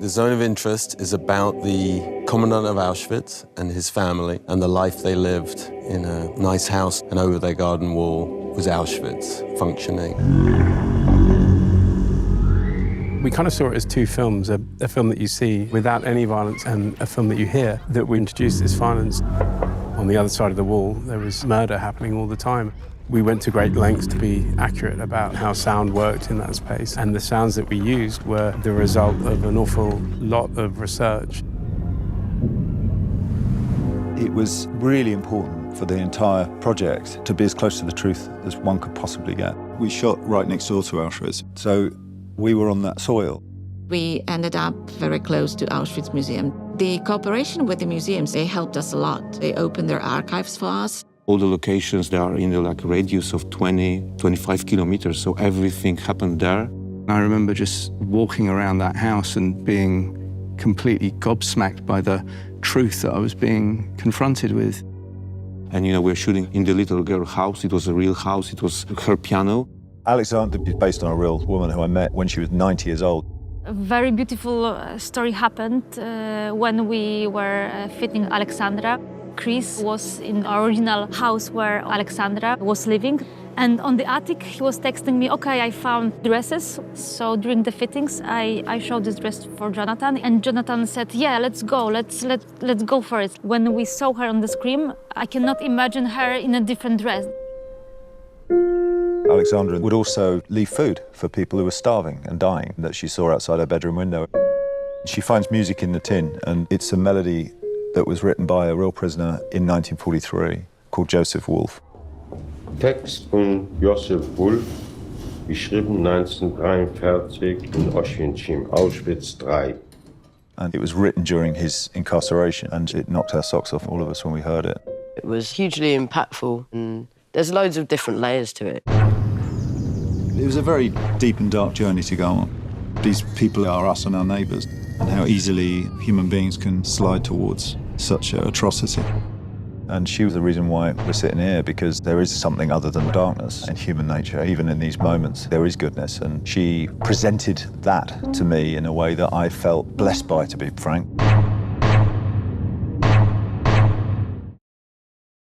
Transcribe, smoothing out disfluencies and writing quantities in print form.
The zone of interest is about the commandant of Auschwitz and his family and the life they lived in a nice house, and over their garden wall was Auschwitz functioning. We kind of saw it as two films, a film that you see without any violence and a film that you hear that we introduced this violence. On the other side of the wall, there was murder happening all the time. We went to great lengths to be accurate about how sound worked in that space, and the sounds that we used were the result of an awful lot of research. It was really important for the entire project to be as close to the truth as one could possibly get. We shot right next door to Auschwitz, so we were on that soil. We ended up very close to Auschwitz Museum. The cooperation with the museums, they helped us a lot. They opened their archives for us. All the locations, they are in the radius of 20, 25 kilometers, so everything happened there. I remember just walking around that house and being completely gobsmacked by the truth that I was being confronted with. And we were shooting in the little girl house. It was a real house. It was her piano. Alexandra is based on a real woman who I met when she was 90 years old. A very beautiful story happened when we were fitting Alexandra. Chris was in the original house where Alexandra was living. And on the attic, he was texting me, okay, I found dresses. So during the fittings, I showed this dress for Jonathan. And Jonathan said, yeah, let's go, let's go for it. When we saw her on the screen, I cannot imagine her in a different dress. Alexandra would also leave food for people who were starving and dying that she saw outside her bedroom window. She finds music in the tin, and it's a melody that was written by a real prisoner in 1943 called Joseph Wolf. Text von Joseph Wolf, geschrieben 1943 in Auschwitz, Auschwitz III. And it was written during his incarceration, and it knocked our socks off, all of us, when we heard it. It was hugely impactful, and there's loads of different layers to it. It was a very deep and dark journey to go on. These people are us and our neighbours, and how easily human beings can slide towards such atrocity. And she was the reason why we're sitting here, because there is something other than darkness in human nature. Even in these moments, there is goodness, and she presented that to me in a way that I felt blessed by, to be frank.